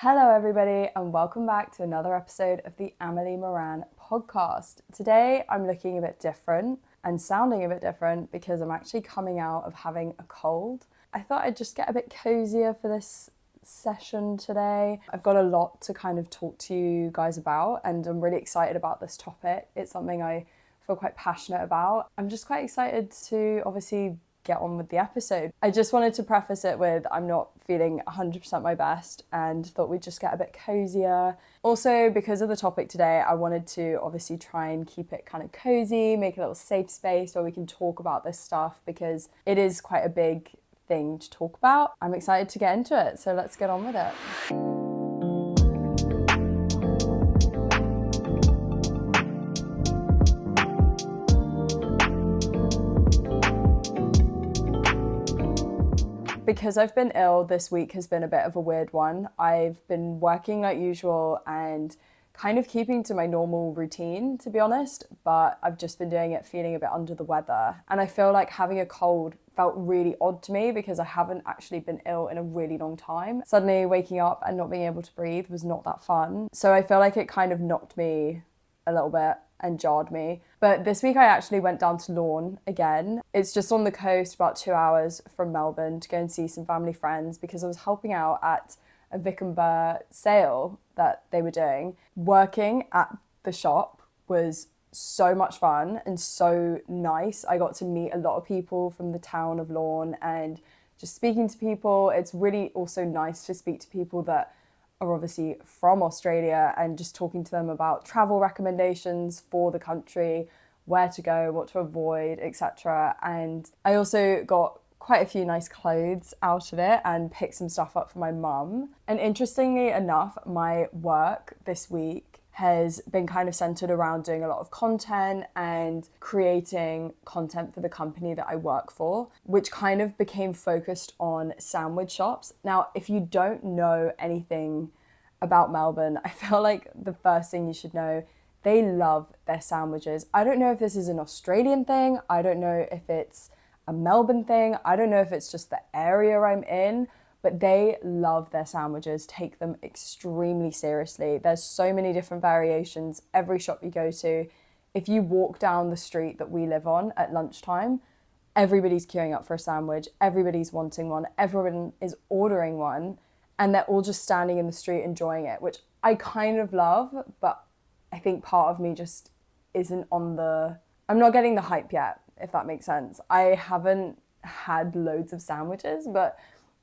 Hello everybody and welcome back to another episode of the Amelie Maran Podcast. Today I'm looking a bit different and sounding a bit different because I'm actually coming out of having a cold. I thought I'd just get a bit cozier for this session today. I've got a lot to kind of talk to you guys about and I'm really excited about this topic. It's something I feel quite passionate about. I'm just quite excited to obviously get on with the episode. I just wanted to preface it with I'm not feeling 100% my best and thought we'd just get a bit cozier. Also, because of the topic today, I wanted to obviously try and keep it kind of cozy, make a little safe space where we can talk about this stuff because it is quite a big thing to talk about. I'm excited to get into it, so let's get on with it. Because I've been ill, this week has been a bit of a weird one. I've been working like usual and kind of keeping to my normal routine, to be honest, but I've just been doing it feeling a bit under the weather. And I feel like having a cold felt really odd to me because I haven't actually been ill in a really long time. Suddenly waking up and not being able to breathe was not that fun. So I feel like it kind of knocked me a little bit and jarred me. But this week I actually went down to Lawn again. It's just on the coast, about 2 hours from Melbourne, to go and see some family friends because I was helping out at a Vic and Burr sale that they were doing. Working at the shop was so much fun and so nice. I got to meet a lot of people from the town of Lawn and just speaking to people. It's really also nice to speak to people that are obviously from Australia and just talking to them about travel recommendations for the country, where to go, what to avoid, etc. And I also got quite a few nice clothes out of it and picked some stuff up for my mum. And interestingly enough, my work this week has been kind of centered around doing a lot of content and creating content for the company that I work for, which kind of became focused on sandwich shops. Now, if you don't know anything about Melbourne, I feel like the first thing you should know, they love their sandwiches. I don't know if this is an Australian thing. I don't know if it's a Melbourne thing. I don't know if it's just the area I'm in, but they love their sandwiches, take them extremely seriously. There's so many different variations. Every shop you go to, if you walk down the street that we live on at lunchtime, everybody's queuing up for a sandwich, everybody's wanting one, everyone is ordering one, and they're all just standing in the street enjoying it, which I kind of love, but I think part of me just isn't I'm not getting the hype yet, if that makes sense. I haven't had loads of sandwiches, but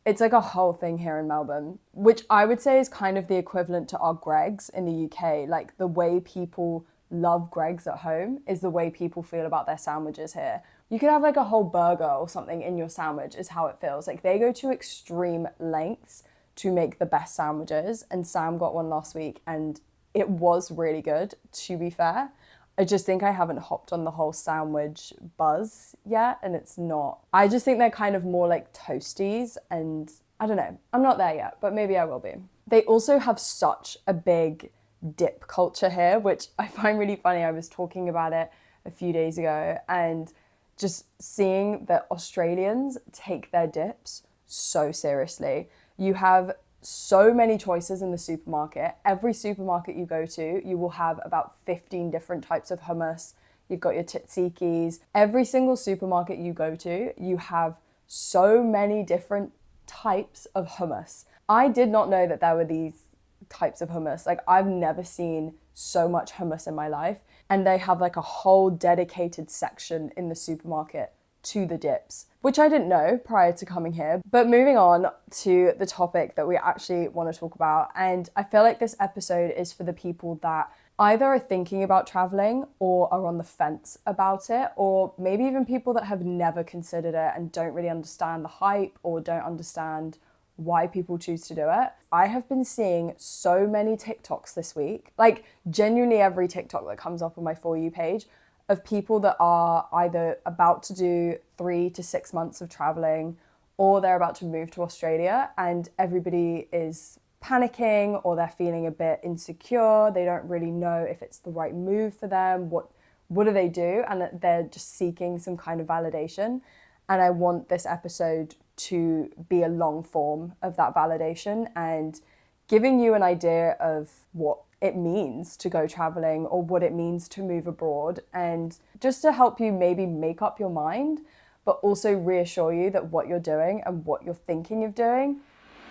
it's like a whole thing here in Melbourne, which I would say is kind of the equivalent to our Greggs in the UK. Like the way people love Greggs at home is the way people feel about their sandwiches here. You could have like a whole burger or something in your sandwich is how it feels. Like they go to extreme lengths to make the best sandwiches. And Sam got one last week and it was really good, to be fair. I just think I haven't hopped on the whole sandwich buzz yet, and it's not. I just think they're kind of more like toasties, and I don't know. I'm not there yet, but maybe I will be. They also have such a big dip culture here, which I find really funny. I was talking about it a few days ago, and just seeing that Australians take their dips so seriously. You have so many choices in the supermarket. Every supermarket you go to, you will have about 15 different types of hummus. You've got your tzatzikis. Every single supermarket you go to, you have so many different types of hummus. I did not know that there were these types of hummus. Like I've never seen so much hummus in my life. And they have like a whole dedicated section in the supermarket to the dips, which I didn't know prior to coming here. But moving on to the topic that we actually want to talk about, and I feel like this episode is for the people that either are thinking about traveling or are on the fence about it, or maybe even people that have never considered it and don't really understand the hype or don't understand why people choose to do it. I have been seeing so many TikToks this week, like genuinely every TikTok that comes up on my For You page, of people that are either about to do 3 to 6 months of traveling or they're about to move to Australia and everybody is panicking or they're feeling a bit insecure. They don't really know if it's the right move for them. What do they do? And they're just seeking some kind of validation. And I want this episode to be a long form of that validation and giving you an idea of what it means to go traveling or what it means to move abroad, and just to help you maybe make up your mind, but also reassure you that what you're doing and what you're thinking of doing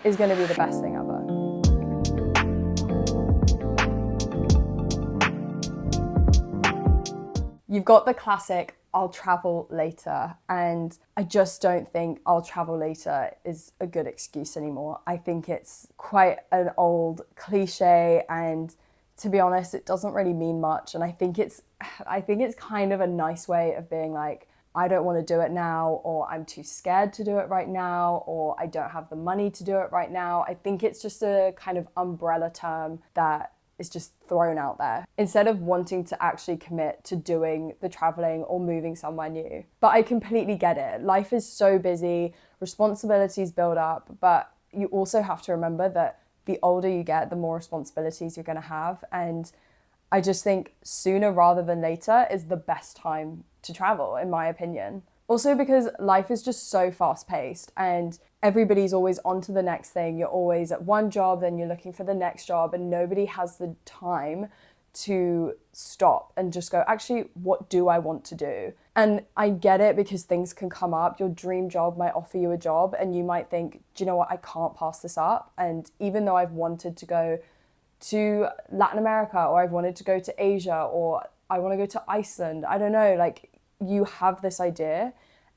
is going to be the best thing ever. You've got the classic, I'll travel later, and I just don't think I'll travel later is a good excuse anymore. I think it's quite an old cliche, and to be honest, it doesn't really mean much. And I think it's kind of a nice way of being like, I don't want to do it now, or I'm too scared to do it right now, or I don't have the money to do it right now. I think it's just a kind of umbrella term that is just thrown out there instead of wanting to actually commit to doing the traveling or moving somewhere new. But I completely get it. Life is so busy, responsibilities build up, but you also have to remember that the older you get, the more responsibilities you're going to have. And I just think sooner rather than later is the best time to travel, in my opinion. Also because life is just so fast paced and everybody's always on to the next thing. You're always at one job, then you're looking for the next job, and nobody has the time to stop and just go, actually, what do I want to do? And I get it because things can come up. Your dream job might offer you a job and you might think, do you know what, I can't pass this up. And even though I've wanted to go to Latin America, or I've wanted to go to Asia, or I want to go to Iceland, I don't know, like, you have this idea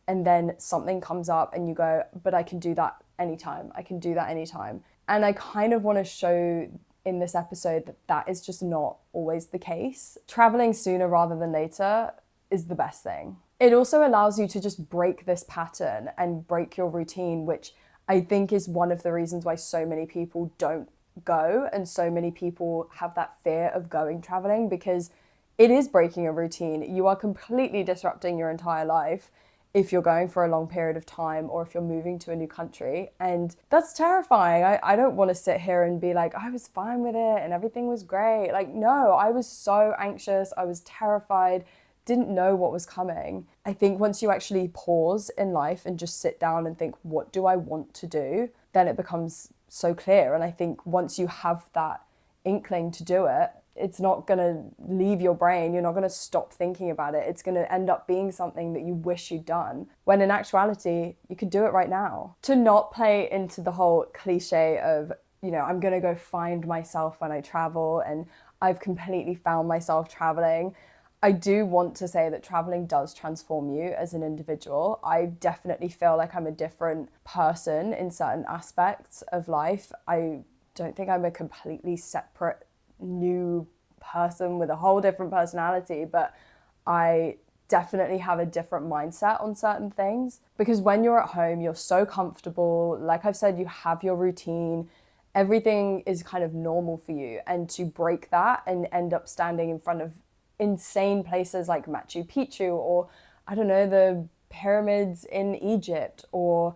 and then something comes up and you go, but I can do that anytime. I can do that anytime. And I kind of want to show in this episode that that is just not always the case. Traveling sooner rather than later is the best thing. It also allows you to just break this pattern and break your routine, which I think is one of the reasons why so many people don't go, and so many people have that fear of going traveling, because it is breaking a routine. You are completely disrupting your entire life if you're going for a long period of time, or if you're moving to a new country. And that's terrifying. I don't want to sit here and be like, I was fine with it and everything was great. Like, no, I was so anxious. I was terrified, didn't know what was coming. I think once you actually pause in life and just sit down and think, what do I want to do? Then it becomes so clear. And I think once you have that inkling to do it, it's not going to leave your brain. You're not going to stop thinking about it. It's going to end up being something that you wish you'd done, when in actuality, you could do it right now. To not play into the whole cliche of, you know, I'm going to go find myself when I travel and I've completely found myself traveling. I do want to say that traveling does transform you as an individual. I definitely feel like I'm a different person in certain aspects of life. I don't think I'm a completely separate new person with a whole different personality, but I definitely have a different mindset on certain things, because when you're at home, you're so comfortable. Like I've said, you have your routine, everything is kind of normal for you. And to break that and end up standing in front of insane places like Machu Picchu, or I don't know, the pyramids in Egypt, or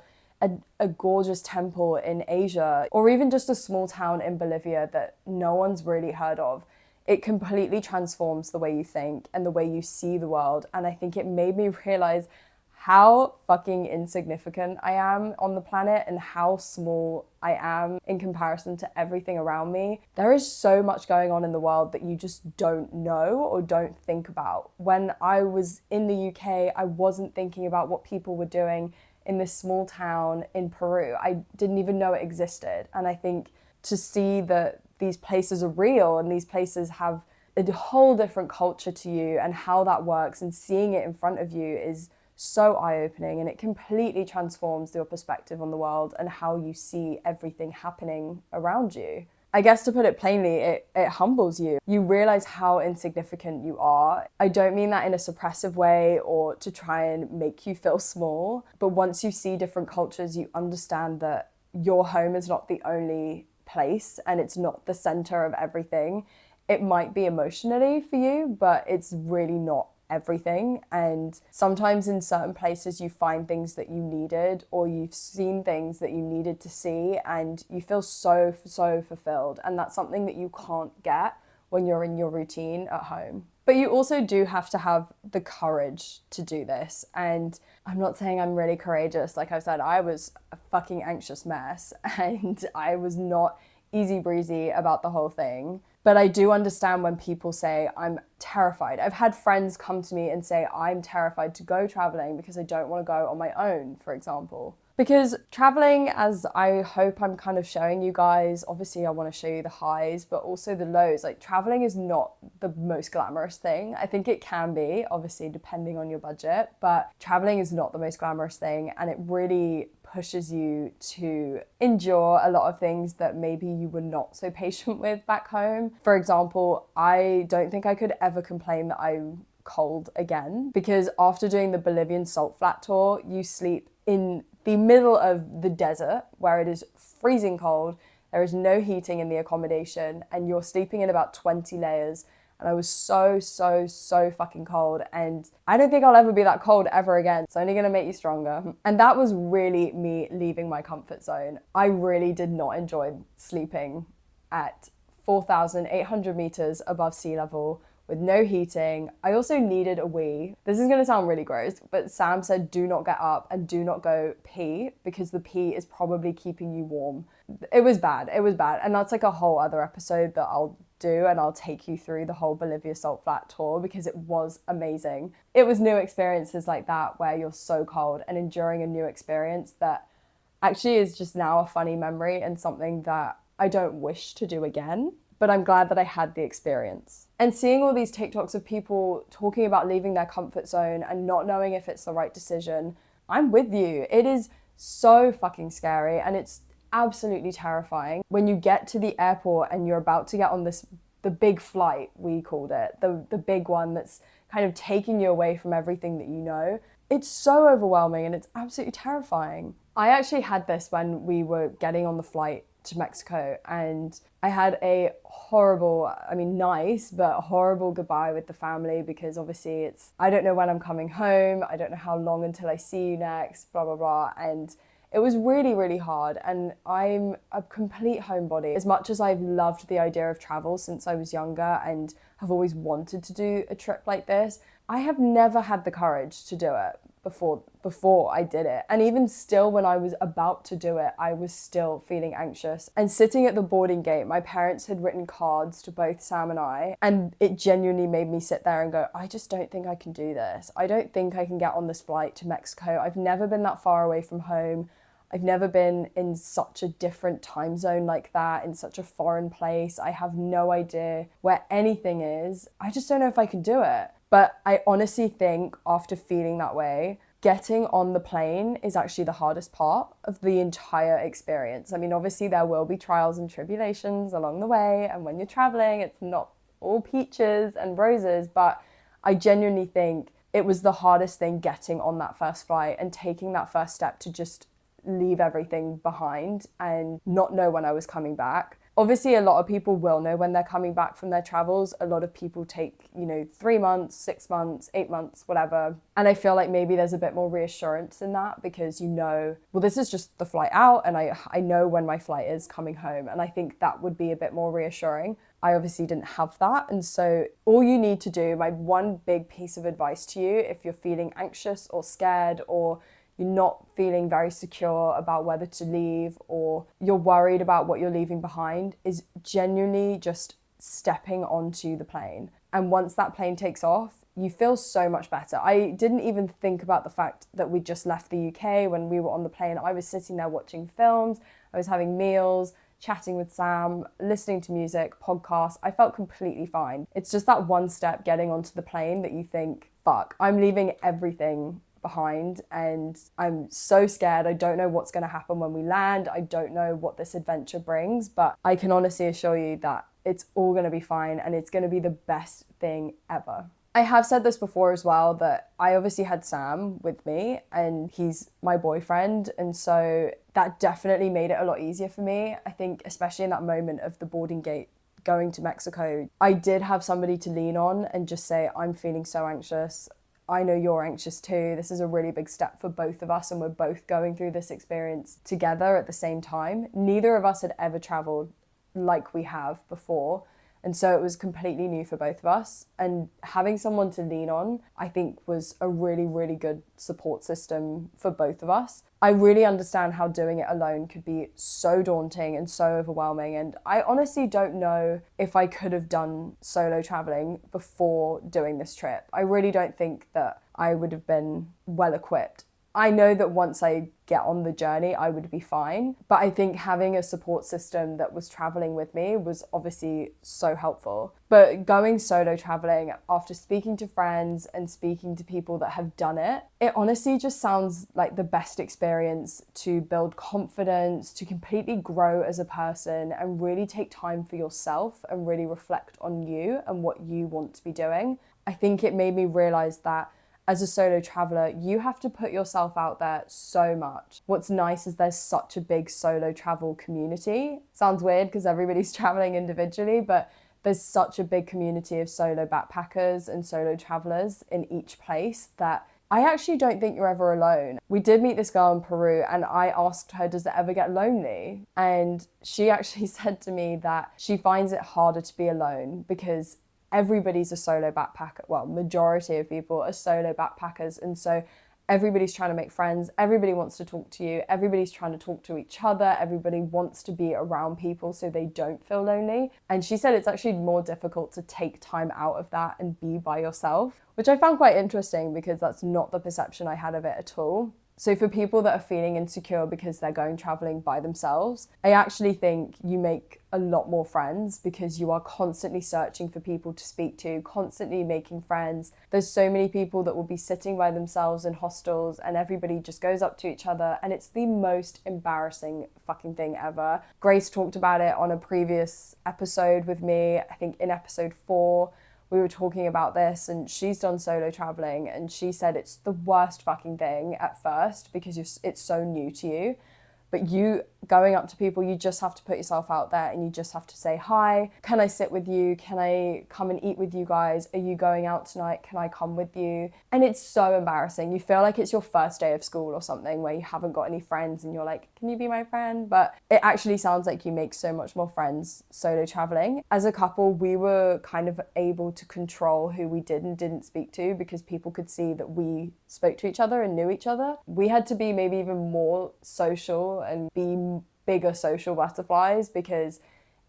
a gorgeous temple in Asia, or even just a small town in Bolivia that no one's really heard of, it completely transforms the way you think and the way you see the world. And I think it made me realize how fucking insignificant I am on the planet and how small I am in comparison to everything around me. There is so much going on in the world that you just don't know or don't think about. When I was in the UK, I wasn't thinking about what people were doing in this small town in Peru. I didn't even know it existed. And I think to see that these places are real and these places have a whole different culture to you and how that works, and seeing it in front of you is so eye-opening, and it completely transforms your perspective on the world and how you see everything happening around you. I guess to put it plainly, it humbles you. You realize how insignificant you are. I don't mean that in a suppressive way or to try and make you feel small, but once you see different cultures, you understand that your home is not the only place and it's not the center of everything. It might be emotionally for you, but it's really not everything. And sometimes in certain places you find things that you needed, or you've seen things that you needed to see, and you feel so fulfilled. And that's something that you can't get when you're in your routine at home. But you also do have to have the courage to do this. And I'm not saying I'm really courageous. Like I've said, I was a fucking anxious mess and I was not easy breezy about the whole thing. But I do understand when people say, I'm terrified. I've had friends come to me and say, I'm terrified to go traveling because I don't want to go on my own, for example. Because traveling, as I hope I'm kind of showing you guys, obviously I want to show you the highs, but also the lows. Like, traveling is not the most glamorous thing. I think it can be, obviously, depending on your budget, but traveling is not the most glamorous thing, and it really pushes you to endure a lot of things that maybe you were not so patient with back home. For example, I don't think I could ever complain that I'm cold again, because after doing the Bolivian salt flat tour, you sleep in the middle of the desert where it is freezing cold. There is no heating in the accommodation and you're sleeping in about 20 layers. And I was so fucking cold. And I don't think I'll ever be that cold ever again. It's only gonna make you stronger. And that was really me leaving my comfort zone. I really did not enjoy sleeping at 4,800 meters above sea level with no heating. I also needed a wee. This is gonna sound really gross, but Sam said do not get up and do not go pee because the pee is probably keeping you warm. It was bad. And that's like a whole other episode that I'll do, and I'll take you through the whole Bolivia Salt Flat tour because it was amazing. It was new experiences like that where you're so cold and enduring a new experience that actually is just now a funny memory and something that I don't wish to do again. But I'm glad that I had the experience. And seeing all these TikToks of people talking about leaving their comfort zone and not knowing if it's the right decision, I'm with you. It is so fucking scary and it's absolutely terrifying. When you get to the airport and you're about to get on the big flight, we called it, the big one that's kind of taking you away from everything that you know, it's so overwhelming and it's absolutely terrifying. I actually had this when we were getting on the flight to Mexico, and I had a horrible, nice, but horrible goodbye with the family because obviously I don't know when I'm coming home, I don't know how long until I see you next, blah, blah, blah. And it was really, really hard. And I'm a complete homebody. As much as I've loved the idea of travel since I was younger and have always wanted to do a trip like this, I have never had the courage to do it before I did it. And even still, when I was about to do it, I was still feeling anxious. And sitting at the boarding gate, my parents had written cards to both Sam and I, and it genuinely made me sit there and go, I just don't think I can do this. I don't think I can get on this flight to Mexico. I've never been that far away from home. I've never been in such a different time zone like that, in such a foreign place. I have no idea where anything is. I just don't know if I can do it. But I honestly think after feeling that way, getting on the plane is actually the hardest part of the entire experience. Obviously there will be trials and tribulations along the way. And when you're traveling, it's not all peaches and roses. But I genuinely think it was the hardest thing getting on that first flight and taking that first step to just leave everything behind and not know when I was coming back. Obviously, a lot of people will know when they're coming back from their travels. A lot of people take, 3 months, 6 months, 8 months, whatever. And I feel like maybe there's a bit more reassurance in that because well, this is just the flight out and I know when my flight is coming home. And I think that would be a bit more reassuring. I obviously didn't have that. And so all you need to do, my one big piece of advice to you, if you're feeling anxious or scared or you're not feeling very secure about whether to leave or you're worried about what you're leaving behind, is genuinely just stepping onto the plane. And once that plane takes off, you feel so much better. I didn't even think about the fact that we just left the UK when we were on the plane. I was sitting there watching films, I was having meals, chatting with Sam, listening to music, podcasts. I felt completely fine. It's just that one step getting onto the plane that you think, fuck, I'm leaving everything behind and I'm so scared. I don't know what's going to happen when we land. I don't know what this adventure brings, but I can honestly assure you that it's all going to be fine and it's going to be the best thing ever. I have said this before as well, that I obviously had Sam with me and he's my boyfriend, and so that definitely made it a lot easier for me. I think especially in that moment of the boarding gate going to Mexico, I did have somebody to lean on and just say, I'm feeling so anxious. I know you're anxious too. This is a really big step for both of us and we're both going through this experience together at the same time. Neither of us had ever traveled like we have before. And so it was completely new for both of us. And having someone to lean on, I think, was a really, really good support system for both of us. I really understand how doing it alone could be so daunting and so overwhelming. And I honestly don't know if I could have done solo traveling before doing this trip. I really don't think that I would have been well equipped. I know that once I get on the journey, I would be fine. But I think having a support system that was traveling with me was obviously so helpful. But going solo traveling, after speaking to friends and speaking to people that have done it, it honestly just sounds like the best experience to build confidence, to completely grow as a person and really take time for yourself and really reflect on you and what you want to be doing. I think it made me realize that as a solo traveler, you have to put yourself out there so much. What's nice is there's such a big solo travel community. Sounds weird because everybody's traveling individually, but there's such a big community of solo backpackers and solo travelers in each place that I actually don't think you're ever alone. We did meet this girl in Peru and I asked her, does it ever get lonely? And she actually said to me that she finds it harder to be alone because everybody's a solo backpacker. Well, majority of people are solo backpackers. And so everybody's trying to make friends. Everybody wants to talk to you. Everybody's trying to talk to each other. Everybody wants to be around people so they don't feel lonely. And she said it's actually more difficult to take time out of that and be by yourself, which I found quite interesting because that's not the perception I had of it at all. So for people that are feeling insecure because they're going traveling by themselves, I actually think you make a lot more friends because you are constantly searching for people to speak to, constantly making friends. There's so many people that will be sitting by themselves in hostels and everybody just goes up to each other and it's the most embarrassing fucking thing ever. Grace talked about it on a previous episode with me, I think in episode 4. We were talking about this and she's done solo traveling and she said it's the worst fucking thing at first because it's so new to you. But you going up to people, you just have to put yourself out there and you just have to say, hi, can I sit with you? Can I come and eat with you guys? Are you going out tonight? Can I come with you? And it's so embarrassing. You feel like it's your first day of school or something where you haven't got any friends and you're like, can you be my friend? But it actually sounds like you make so much more friends solo traveling. As a couple, we were kind of able to control who we did and didn't speak to because people could see that we spoke to each other and knew each other. We had to be maybe even more social and be bigger social butterflies because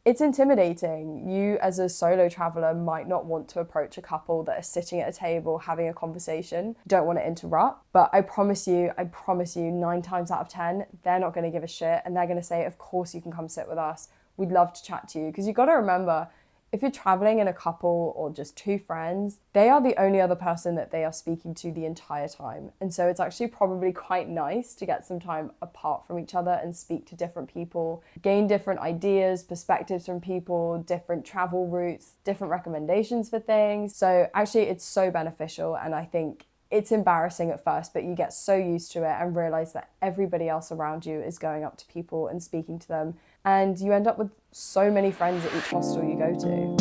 it's intimidating. You as a solo traveler might not want to approach a couple that are sitting at a table having a conversation, don't want to interrupt, but I promise you 9 times out of 10 they're not going to give a shit and they're going to say, of course you can come sit with us, we'd love to chat to you. Because you've got to remember, if you're traveling in a couple or just 2 friends, they are the only other person that they are speaking to the entire time. And so it's actually probably quite nice to get some time apart from each other and speak to different people, gain different ideas, perspectives from people, different travel routes, different recommendations for things. So actually it's so beneficial, and I think it's embarrassing at first, but you get so used to it and realize that everybody else around you is going up to people and speaking to them. And you end up with so many friends at each hostel you go to.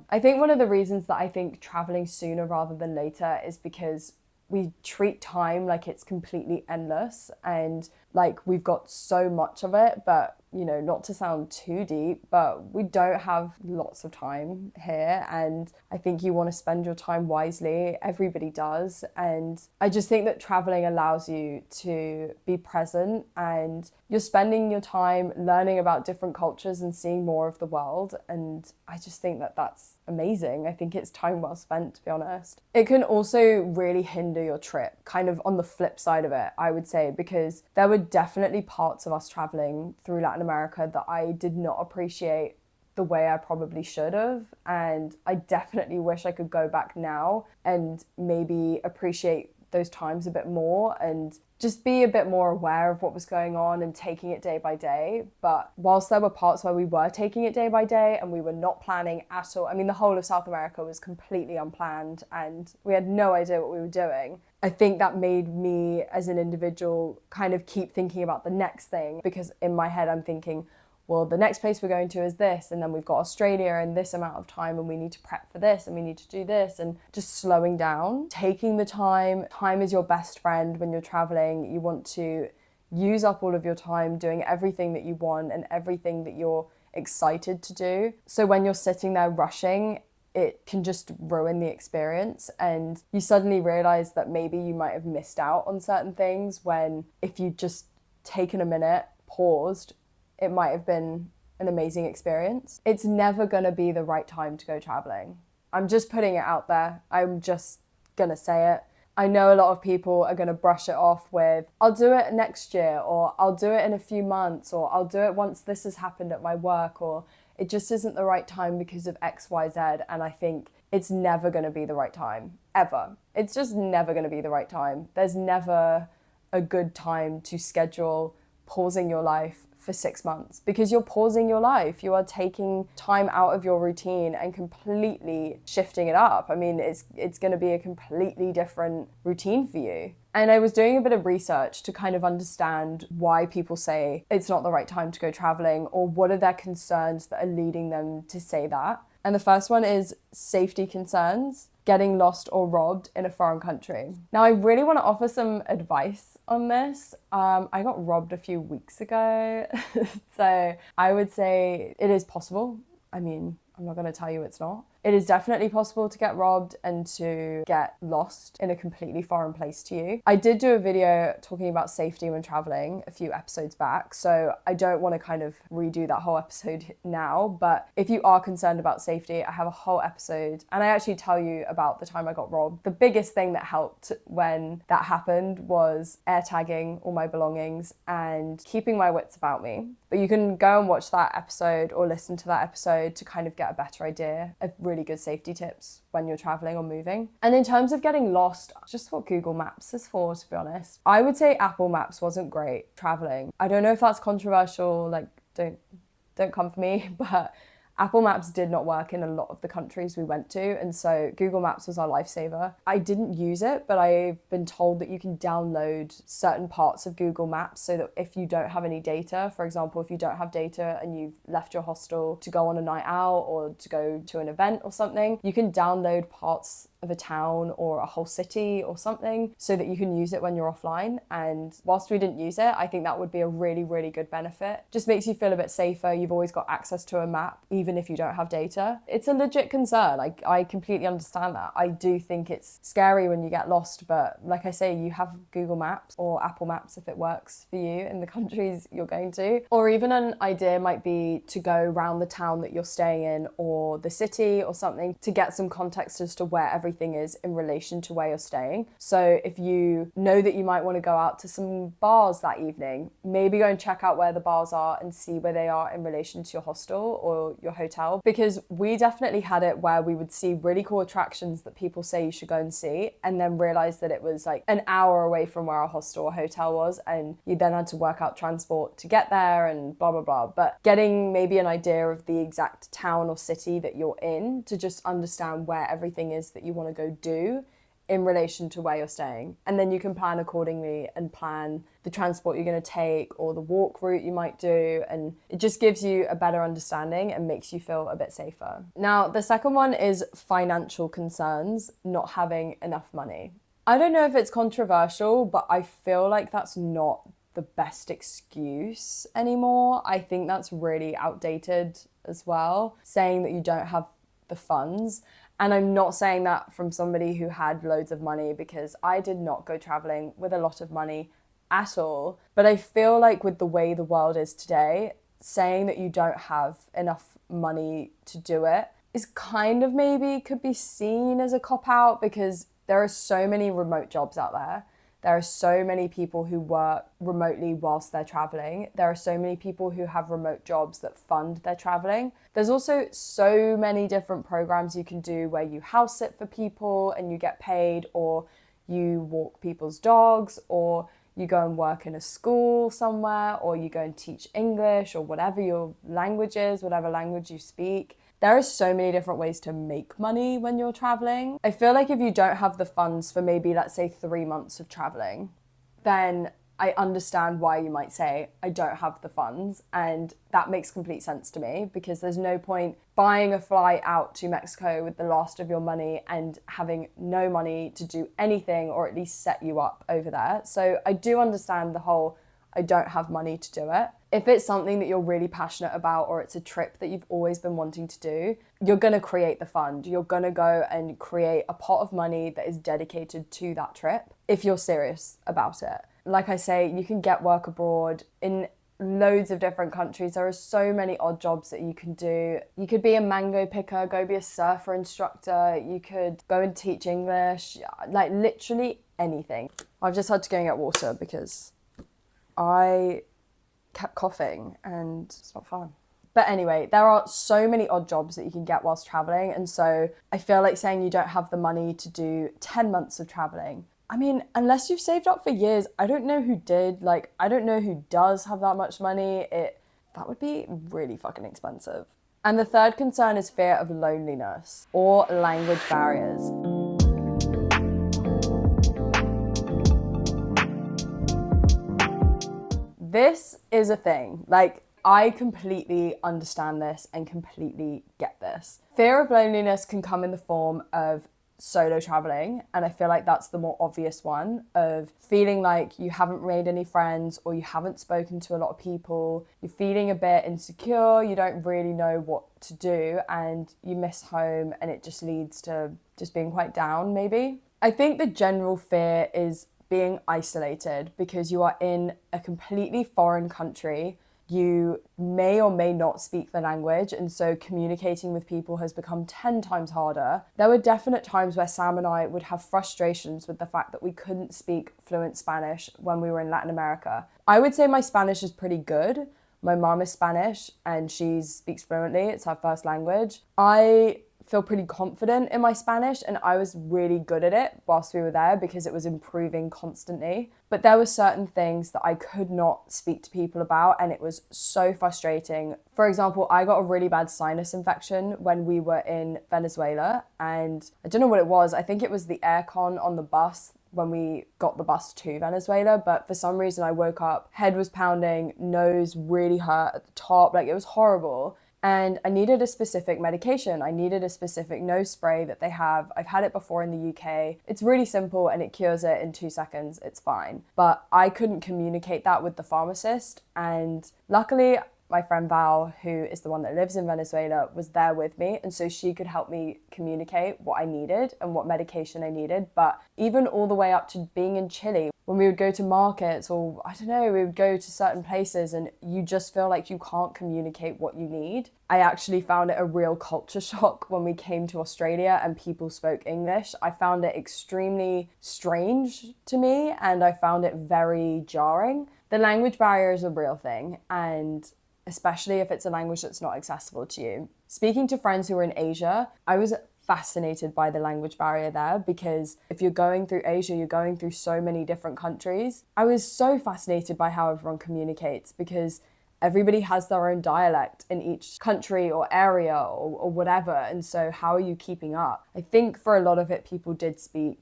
I think one of the reasons that I think traveling sooner rather than later is because we treat time like it's completely endless and like we've got so much of it, but not to sound too deep, but we don't have lots of time here, and I think you want to spend your time wisely. Everybody does, and I just think that traveling allows you to be present and you're spending your time learning about different cultures and seeing more of the world, and I just think that that's amazing. I think it's time well spent, to be honest. It can also really hinder your trip, kind of on the flip side of it, I would say, because there were definitely parts of us traveling through Latin America that I did not appreciate the way I probably should have, and I definitely wish I could go back now and maybe appreciate those times a bit more and just be a bit more aware of what was going on and taking it day by day. But whilst there were parts where we were taking it day by day and we were not planning at all, I mean, the whole of South America was completely unplanned and we had no idea what we were doing. I think that made me as an individual kind of keep thinking about the next thing, because in my head I'm thinking, well, the next place we're going to is this, and then we've got Australia in this amount of time and we need to prep for this and we need to do this, and just slowing down, taking the time. Time is your best friend when you're traveling. You want to use up all of your time doing everything that you want and everything that you're excited to do. So when you're sitting there rushing, it can just ruin the experience, and you suddenly realize that maybe you might have missed out on certain things when if you'd just taken a minute, paused, it might have been an amazing experience. It's never gonna be the right time to go traveling. I'm just putting it out there. I'm just gonna say it. I know a lot of people are gonna brush it off with, I'll do it next year, or I'll do it in a few months, or I'll do it once this has happened at my work, or it just isn't the right time because of X, Y, Z. And I think it's never gonna be the right time, ever. It's just never gonna be the right time. There's never a good time to schedule pausing your life for 6 months, because you're pausing your life. You are taking time out of your routine and completely shifting it up. I mean, it's going to be a completely different routine for you. And I was doing a bit of research to kind of understand why people say it's not the right time to go traveling, or what are their concerns that are leading them to say that. And the first one is safety concerns, getting lost or robbed in a foreign country. Now, I really want to offer some advice on this. I got robbed a few weeks ago, so I would say it is possible. I mean, I'm not going to tell you it's not. It is definitely possible to get robbed and to get lost in a completely foreign place to you. I did do a video talking about safety when traveling a few episodes back, so I don't want to kind of redo that whole episode now, but if you are concerned about safety, I have a whole episode and I actually tell you about the time I got robbed. The biggest thing that helped when that happened was air tagging all my belongings and keeping my wits about me. But you can go and watch that episode or listen to that episode to kind of get a better idea of really good safety tips when you're traveling or moving. And in terms of getting lost, just what Google Maps is for, to be honest. I would say Apple Maps wasn't great traveling. I don't know if that's controversial, like don't come for me, but Apple Maps did not work in a lot of the countries we went to, and so Google Maps was our lifesaver. I didn't use it, but I've been told that you can download certain parts of Google Maps so that if you don't have any data, for example, if you don't have data and you've left your hostel to go on a night out or to go to an event or something, you can download parts of a town or a whole city or something so that you can use it when you're offline. And whilst we didn't use it, I think that would be a really, really good benefit. Just makes you feel a bit safer. You've always got access to a map, even if you don't have data. It's a legit concern. I completely understand that. I do think it's scary when you get lost, but like I say, you have Google Maps or Apple Maps if it works for you in the countries you're going to. Or even an idea might be to go around the town that you're staying in or the city or something to get some context as to where everything is in relation to where you're staying. So if you know that you might want to go out to some bars that evening, maybe go and check out where the bars are and see where they are in relation to your hostel or your hotel. Because we definitely had it where we would see really cool attractions that people say you should go and see, and then realize that it was like an hour away from where our hostel or hotel was, and you then had to work out transport to get there and blah blah blah. But getting maybe an idea of the exact town or city that you're in to just understand where everything is that you want to go do in relation to where you're staying, and then you can plan accordingly and plan the transport you're going to take or the walk route you might do, and it just gives you a better understanding and makes you feel a bit safer. Now, the second one is financial concerns, not having enough money. I don't know if it's controversial, but I feel like that's not the best excuse anymore. I think that's really outdated as well, saying that you don't have the funds. And I'm not saying that from somebody who had loads of money, because I did not go traveling with a lot of money at all. But I feel like with the way the world is today, saying that you don't have enough money to do it is kind of maybe could be seen as a cop-out, because there are so many remote jobs out there. There are so many people who work remotely whilst they're traveling. There are so many people who have remote jobs that fund their traveling. There's also so many different programs you can do where you house sit for people and you get paid, or you walk people's dogs, or you go and work in a school somewhere, or you go and teach English or whatever your language is, whatever language you speak. There are so many different ways to make money when you're traveling. I feel like if you don't have the funds for maybe, let's say, 3 months of traveling, then I understand why you might say, I don't have the funds. And that makes complete sense to me, because there's no point buying a flight out to Mexico with the last of your money and having no money to do anything or at least set you up over there. So I do understand the whole, I don't have money to do it. If it's something that you're really passionate about, or it's a trip that you've always been wanting to do, you're going to create the fund. You're going to go and create a pot of money that is dedicated to that trip if you're serious about it. Like I say, you can get work abroad in loads of different countries. There are so many odd jobs that you can do. You could be a mango picker, go be a surfer instructor, you could go and teach English, like literally anything. I've just had to go and get water because I kept coughing and it's not fun. But anyway, there are so many odd jobs that you can get whilst traveling, and so I feel like saying you don't have the money to do 10 months of traveling, I mean, unless you've saved up for years, I don't know who did. Like, I don't know who does have that much money. That would be really fucking expensive. And the third concern is fear of loneliness or language barriers. This is a thing. Like, I completely understand this and completely get this. Fear of loneliness can come in the form of solo traveling, and I feel like that's the more obvious one, of feeling like you haven't made any friends or you haven't spoken to a lot of people, you're feeling a bit insecure, you don't really know what to do, and you miss home, and it just leads to just being quite down maybe. I think the general fear is being isolated because you are in a completely foreign country. You may or may not speak the language, and so communicating with people has become 10 times harder. There were definite times where Sam and I would have frustrations with the fact that we couldn't speak fluent Spanish when we were in Latin America. I would say my Spanish is pretty good. My mom is Spanish and she speaks fluently. It's her first language. I feel pretty confident in my Spanish, and I was really good at it whilst we were there because it was improving constantly. But there were certain things that I could not speak to people about, and it was so frustrating. For example, I got a really bad sinus infection when we were in Venezuela, and I don't know what it was. I think it was the aircon on the bus when we got the bus to Venezuela, but for some reason I woke up, head was pounding, nose really hurt at the top, like it was horrible. And I needed a specific medication. I needed a specific nose spray that they have. I've had it before in the UK. It's really simple and it cures it in 2 seconds. It's fine. But I couldn't communicate that with the pharmacist. And luckily, my friend Val, who is the one that lives in Venezuela, was there with me. And so she could help me communicate what I needed and what medication I needed. But even all the way up to being in Chile, when we would go to markets or, I don't know, we would go to certain places and you just feel like you can't communicate what you need. I actually found it a real culture shock when we came to Australia and people spoke English. I found it extremely strange to me and I found it very jarring. The language barrier is a real thing, and especially if it's a language that's not accessible to you. Speaking to friends who were in Asia, I was fascinated by the language barrier there because if you're going through Asia, you're going through so many different countries. I was so fascinated by how everyone communicates because everybody has their own dialect in each country or area or whatever. And so how are you keeping up? I think for a lot of it, people did speak,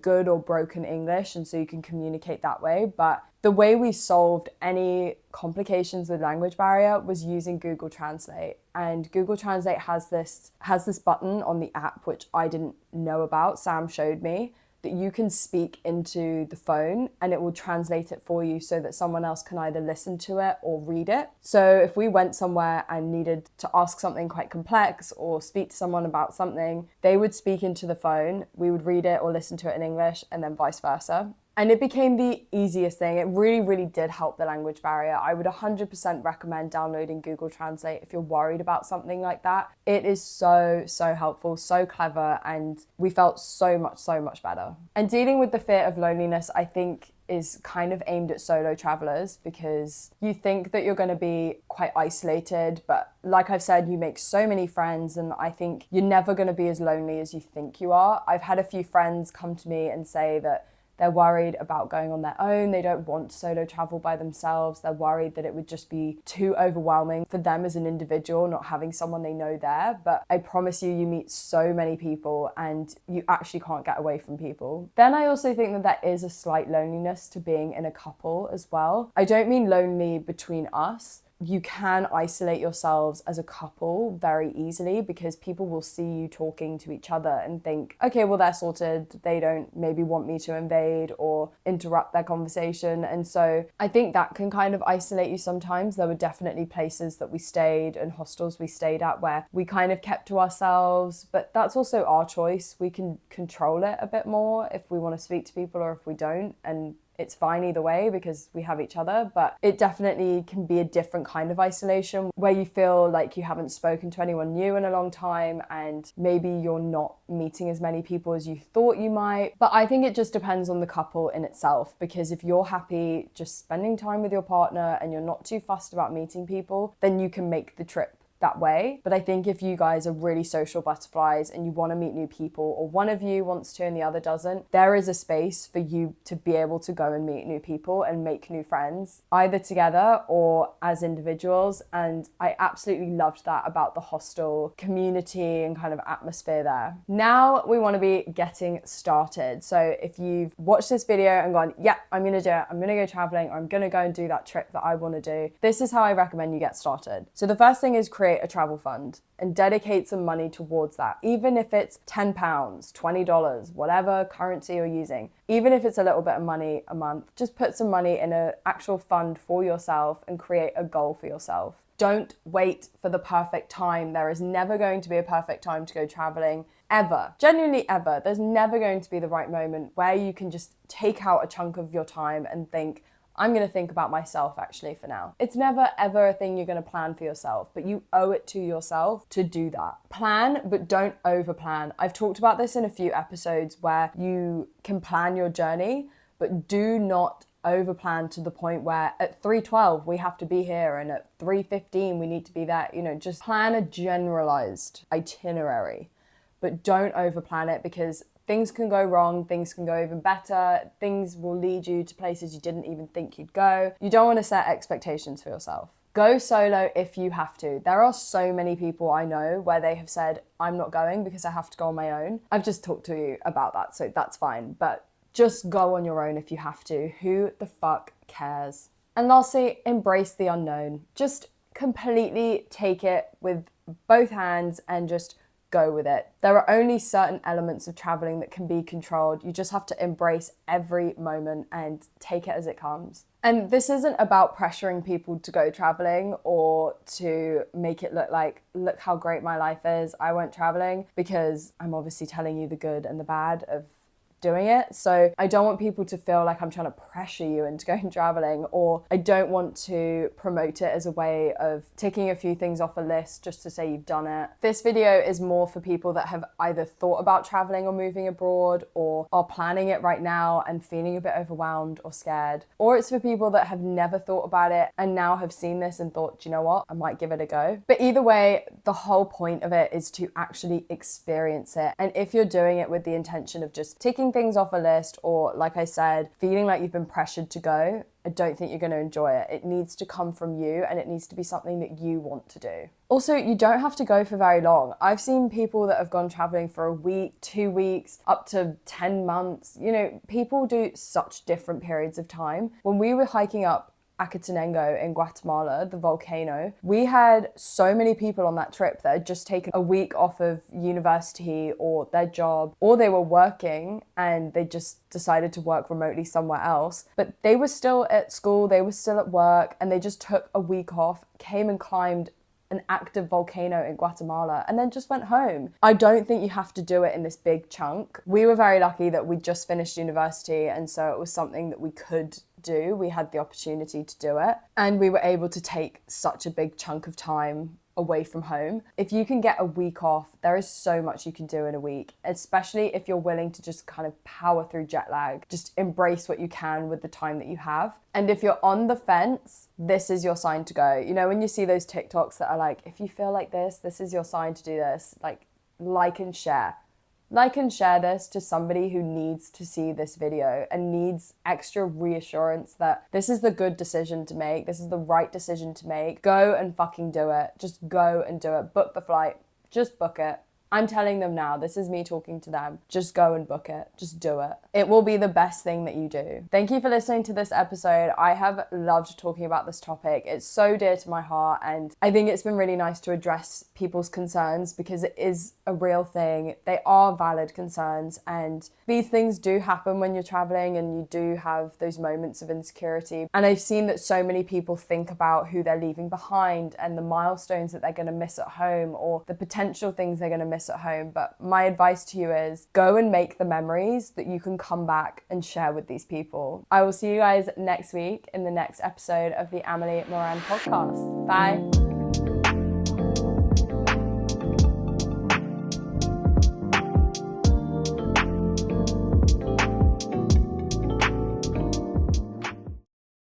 good or broken English. And so you can communicate that way. But the way we solved any complications with language barrier was using Google Translate. And Google Translate has this button on the app, which I didn't know about. Sam showed me that you can speak into the phone and it will translate it for you so that someone else can either listen to it or read it. So if we went somewhere and needed to ask something quite complex or speak to someone about something, they would speak into the phone, we would read it or listen to it in English, and then vice versa. And it became the easiest thing. It really, really did help the language barrier. I would 100% recommend downloading Google Translate if you're worried about something like that. It is so, so helpful, so clever, and we felt so much better. And dealing with the fear of loneliness, I think, is kind of aimed at solo travelers because you think that you're going to be quite isolated, but like I've said, you make so many friends, and I think you're never going to be as lonely as you think you are. I've had a few friends come to me and say that they're worried about going on their own. They don't want to solo travel by themselves. They're worried that it would just be too overwhelming for them as an individual, not having someone they know there. But I promise you, you meet so many people and you actually can't get away from people. Then I also think that there is a slight loneliness to being in a couple as well. I don't mean lonely between us, you can isolate yourselves as a couple very easily because people will see you talking to each other and think, okay, well, they're sorted. They don't maybe want me to invade or interrupt their conversation. And so I think that can kind of isolate you sometimes. There were definitely places that we stayed and hostels we stayed at where we kind of kept to ourselves, but that's also our choice. We can control it a bit more if we want to speak to people or if we don't. And it's fine either way because we have each other, but it definitely can be a different kind of isolation where you feel like you haven't spoken to anyone new in a long time and maybe you're not meeting as many people as you thought you might. But I think it just depends on the couple in itself, because if you're happy just spending time with your partner and you're not too fussed about meeting people, then you can make the trip that way. But I think if you guys are really social butterflies and you want to meet new people, or one of you wants to and the other doesn't, there is a space for you to be able to go and meet new people and make new friends, either together or as individuals. And I absolutely loved that about the hostel community and kind of atmosphere there. Now we want to be getting started. So if you've watched this video and gone, yeah, I'm going to do it, I'm going to go traveling, or I'm going to go and do that trip that I want to do, this is how I recommend you get started. So the first thing is create a travel fund and dedicate some money towards that. Even if it's £10, $20, whatever currency you're using, even if it's a little bit of money a month, just put some money in an actual fund for yourself and create a goal for yourself. Don't wait for the perfect time. There is never going to be a perfect time to go traveling, ever. Genuinely ever. There's never going to be the right moment where you can just take out a chunk of your time and think, I'm going to think about myself actually for now. It's never ever a thing you're going to plan for yourself, but you owe it to yourself to do that. Plan, but don't over plan. I've talked about this in a few episodes where you can plan your journey, but do not over plan to the point where at 3:12 we have to be here and at 3:15 we need to be there. Just plan a generalized itinerary, but don't over plan it, because things can go wrong, things can go even better, things will lead you to places you didn't even think you'd go. You don't want to set expectations for yourself. Go solo if you have to. There are so many people I know where they have said, I'm not going because I have to go on my own. I've just talked to you about that, so that's fine. But just go on your own if you have to. Who the fuck cares? And lastly, embrace the unknown. Just completely take it with both hands and just go with it. There are only certain elements of traveling that can be controlled. You just have to embrace every moment and take it as it comes. And this isn't about pressuring people to go traveling or to make it look like, look how great my life is, I went traveling, because I'm obviously telling you the good and the bad of doing it. So I don't want people to feel like I'm trying to pressure you into going traveling, or I don't want to promote it as a way of ticking a few things off a list just to say you've done it. This video is more for people that have either thought about traveling or moving abroad, or are planning it right now and feeling a bit overwhelmed or scared. Or it's for people that have never thought about it and now have seen this and thought, do you know what, I might give it a go. But either way, the whole point of it is to actually experience it. And if you're doing it with the intention of just ticking things off a list, or like I said, feeling like you've been pressured to go, I don't think you're going to enjoy it. It needs to come from you, and it needs to be something that you want to do. Also, you don't have to go for very long. I've seen people that have gone traveling for a week, 2 weeks, up to 10 months. People do such different periods of time. When we were hiking up Acatenango in Guatemala, the volcano, we had so many people on that trip that had just taken a week off of university or their job, or they were working and they just decided to work remotely somewhere else, but they were still at school, they were still at work, and they just took a week off, came and climbed an active volcano in Guatemala, and then just went home. I don't think you have to do it in this big chunk. We were very lucky that we just finished university, and so it was something that we could do. We had the opportunity to do it, and we were able to take such a big chunk of time away from home. If you can get a week off, there is so much you can do in a week, especially if you're willing to just kind of power through jet lag. Just embrace what you can with the time that you have. And if you're on the fence, this is your sign to go. When you see those TikToks that are like, if you feel like this is your sign to do this, like and share. Like and share this to somebody who needs to see this video and needs extra reassurance that this is the good decision to make, this is the right decision to make. Go and fucking do it. Just go and do it. Book the flight. Just book it. I'm telling them now, this is me talking to them. Just go and book it. Just do it. It will be the best thing that you do. Thank you for listening to this episode. I have loved talking about this topic. It's so dear to my heart, and I think it's been really nice to address people's concerns because it is a real thing. They are valid concerns, and these things do happen when you're traveling and you do have those moments of insecurity. And I've seen that so many people think about who they're leaving behind and the milestones that they're going to miss at home or the potential things they're going to miss at home. But my advice to you is go and make the memories that you can come back and share with these people. I will see you guys next week in the next episode of the Amelie Maran Podcast. Bye.